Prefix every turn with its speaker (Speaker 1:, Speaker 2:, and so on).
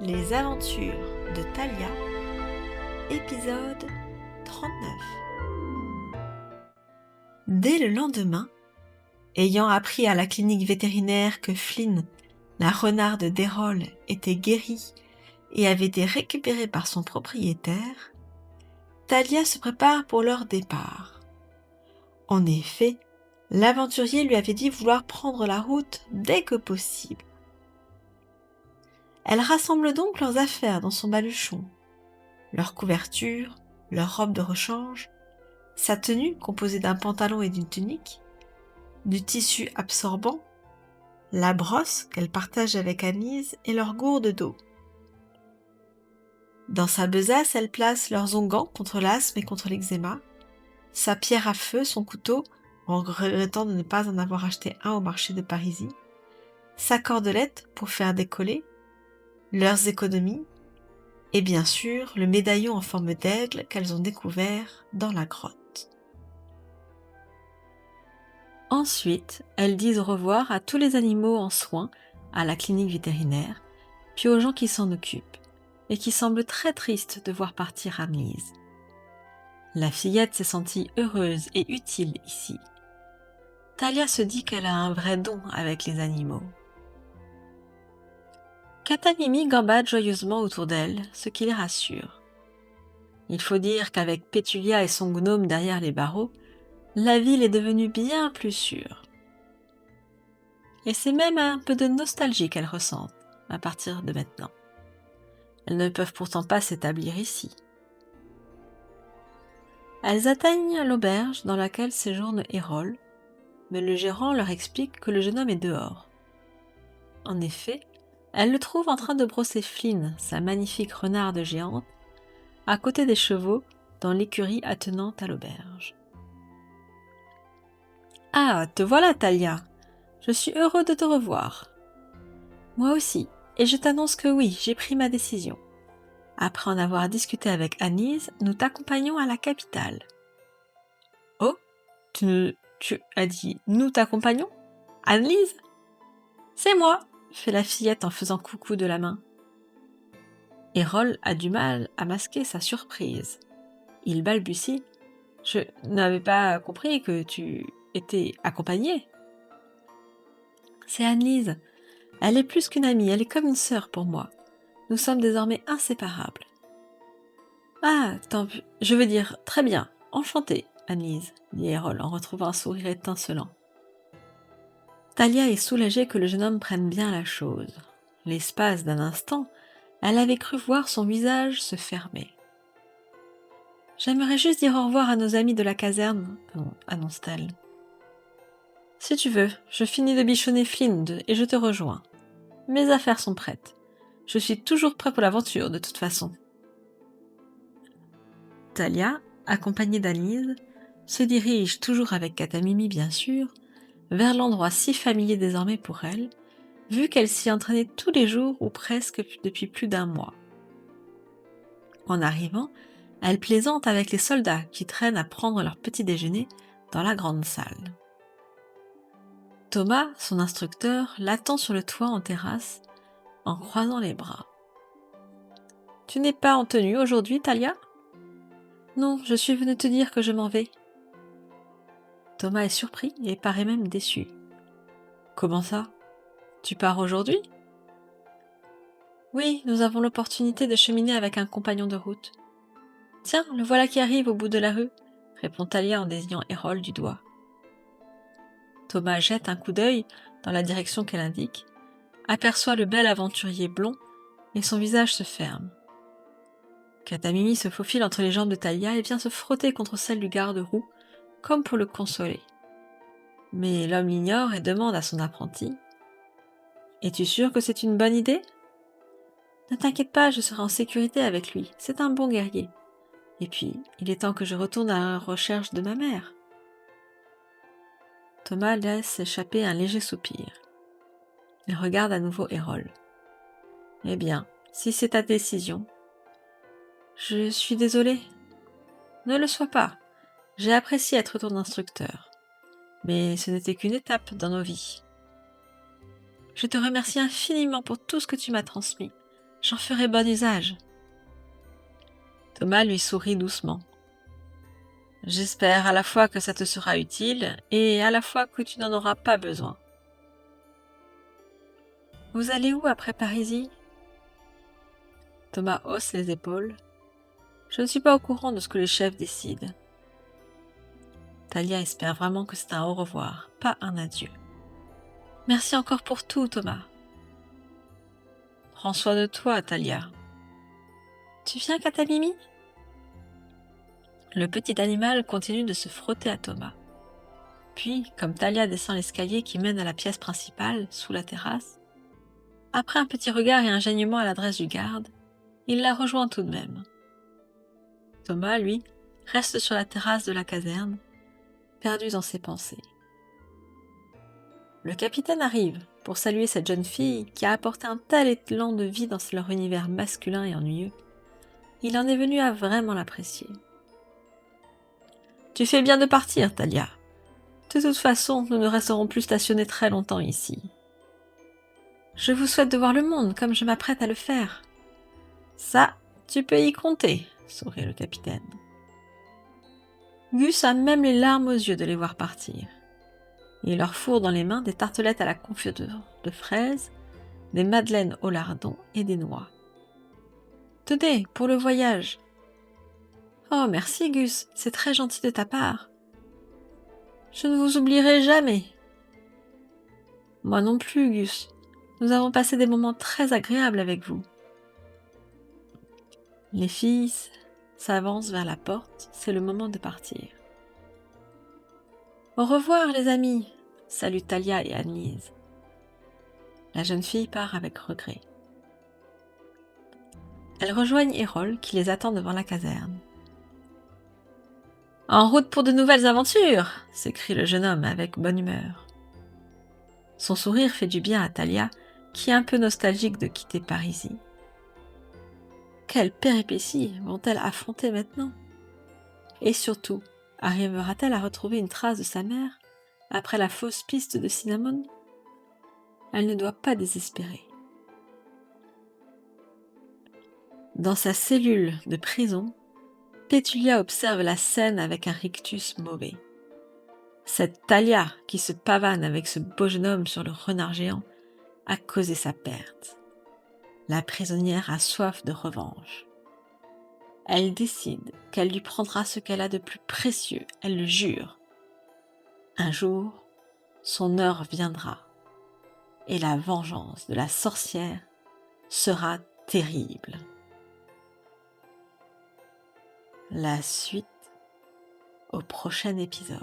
Speaker 1: Les aventures de Thalia, épisode 39. Dès le lendemain, ayant appris à la clinique vétérinaire que Flynn, la renarde d'Errol, était guérie et avait été récupérée par son propriétaire, Thalia se prépare pour leur départ. En effet, l'aventurier lui avait dit vouloir prendre la route dès que possible. Elle rassemble donc leurs affaires dans son baluchon, leur couverture, leur robe de rechange, sa tenue composée d'un pantalon et d'une tunique, du tissu absorbant, la brosse qu'elle partage avec Anise et leur gourde d'eau. Dans sa besace, elle place leurs onguents contre l'asthme et contre l'eczéma, sa pierre à feu, son couteau, en regrettant de ne pas en avoir acheté un au marché de Parisis, sa cordelette pour faire décoller, leurs économies, et bien sûr le médaillon en forme d'aigle qu'elles ont découvert dans la grotte. Ensuite, elles disent au revoir à tous les animaux en soins à la clinique vétérinaire, puis aux gens qui s'en occupent, et qui semblent très tristes de voir partir Anise. La fillette s'est sentie heureuse et utile ici. Thalia se dit qu'elle a un vrai don avec les animaux. Katamimi gambade joyeusement autour d'elle, ce qui les rassure. Il faut dire qu'avec Pétulia et son gnome derrière les barreaux, la ville est devenue bien plus sûre. Et c'est même un peu de nostalgie qu'elles ressentent à partir de maintenant. Elles ne peuvent pourtant pas s'établir ici. Elles atteignent l'auberge dans laquelle séjourne Errol, mais le gérant leur explique que le jeune homme est dehors. En effet, elles le trouvent en train de brosser Flynn, sa magnifique renarde géante, à côté des chevaux dans l'écurie attenante à l'auberge. « Ah, te voilà, Thalia. Je suis heureux de te revoir. »« Moi aussi, et je t'annonce que oui, j'ai pris ma décision. Après en avoir discuté avec Anise, nous t'accompagnons à la capitale. »« Oh, tu as dit « nous t'accompagnons » ? Anise ? C'est moi, fait la fillette en faisant coucou de la main. Errol a du mal à masquer sa surprise. Il balbutie. « Je n'avais pas compris que tu étais accompagnée. »« C'est Anne-Lise. Elle est plus qu'une amie, elle est comme une sœur pour moi. Nous sommes désormais inséparables. »« Ah, je veux dire, très bien, enchantée, Anne-Lise, dit Errol en retrouvant un sourire étincelant. Thalia est soulagée que le jeune homme prenne bien la chose. L'espace d'un instant, elle avait cru voir son visage se fermer. « J'aimerais juste dire au revoir à nos amis de la caserne, annonce-t-elle. « Si tu veux, je finis de bichonner Flynn et je te rejoins. Mes affaires sont prêtes. Je suis toujours prêt pour l'aventure, de toute façon. » Thalia, accompagnée d'Anise, se dirige, toujours avec Katamimi bien sûr, vers l'endroit si familier désormais pour elle, vu qu'elle s'y entraînait tous les jours ou presque depuis plus d'un mois. En arrivant, elle plaisante avec les soldats qui traînent à prendre leur petit déjeuner dans la grande salle. Thomas, son instructeur, l'attend sur le toit en terrasse, en croisant les bras. « Tu n'es pas en tenue aujourd'hui, Thalia ? » ?»« Non, je suis venu te dire que je m'en vais. » Thomas est surpris et paraît même déçu. « Comment ça ? Tu pars aujourd'hui ? » ?»« Oui, nous avons l'opportunité de cheminer avec un compagnon de route. »« Tiens, le voilà qui arrive au bout de la rue, » répond Thalia en désignant Errol du doigt. Thomas jette un coup d'œil dans la direction qu'elle indique, aperçoit le bel aventurier blond et son visage se ferme. Katamimi se faufile entre les jambes de Thalia et vient se frotter contre celle du garde-roue, comme pour le consoler. Mais l'homme l'ignore et demande à son apprenti : « Es-tu sûr que c'est une bonne idée ? » ?»« Ne t'inquiète pas, je serai en sécurité avec lui, c'est un bon guerrier. Et puis, il est temps que je retourne à la recherche de ma mère. » Thomas laisse échapper un léger soupir. Il regarde à nouveau Errol. « Eh bien, si c'est ta décision. »« Je suis désolée. »« Ne le sois pas. J'ai apprécié être ton instructeur. Mais ce n'était qu'une étape dans nos vies. Je te remercie infiniment pour tout ce que tu m'as transmis. J'en ferai bon usage. Thomas lui sourit doucement. J'espère à la fois que ça te sera utile et à la fois que tu n'en auras pas besoin. Vous allez où après Parisis ? Thomas hausse les épaules. Je ne suis pas au courant de ce que les chefs décident. Talia espère vraiment que c'est un au revoir, pas un adieu. Merci encore pour tout, Thomas. Prends soin de toi, Talia. Tu viens, Katamimi ? Le petit animal continue de se frotter à Thomas. Puis, comme Talia descend l'escalier qui mène à la pièce principale, sous la terrasse, après un petit regard et un gênement à l'adresse du garde, il la rejoint tout de même. Thomas, lui, reste sur la terrasse de la caserne, perdu dans ses pensées. Le capitaine arrive pour saluer cette jeune fille qui a apporté un tel élan de vie dans leur univers masculin et ennuyeux. Il en est venu à vraiment l'apprécier. « Tu fais bien de partir, Talia. De toute façon, nous ne resterons plus stationnés très longtemps ici. Je vous souhaite de voir le monde comme je m'apprête à le faire. »« Ça, tu peux y compter, » sourit le capitaine. Gus a même les larmes aux yeux de les voir partir. Il leur fourre dans les mains des tartelettes à la confiture de fraises, des madeleines au lardon et des noix. « Tenez, pour le voyage. »« Oh, merci Gus, c'est très gentil de ta part. Je ne vous oublierai jamais. »« Moi non plus, Gus. Nous avons passé des moments très agréables avec vous. » Les filles s'avancent vers la porte, c'est le moment de partir. « Au revoir, les amis !» saluent Talia et Annelise. La jeune fille part avec regret. Elles rejoignent Hérol qui les attend devant la caserne. « En route pour de nouvelles aventures !» s'écrie le jeune homme avec bonne humeur. Son sourire fait du bien à Talia, qui est un peu nostalgique de quitter Parisis. Quelles péripéties vont-elles affronter maintenant ? Et surtout, arrivera-t-elle à retrouver une trace de sa mère après la fausse piste de Cinnamon ? Elle ne doit pas désespérer. Dans sa cellule de prison, Pétulia observe la scène avec un rictus mauvais. Cette Talia qui se pavane avec ce beau jeune homme sur le renard géant a causé sa perte. La prisonnière a soif de revanche. Elle décide qu'elle lui prendra ce qu'elle a de plus précieux, elle le jure. Un jour, son heure viendra, et la vengeance de la sorcière sera terrible. La suite au prochain épisode.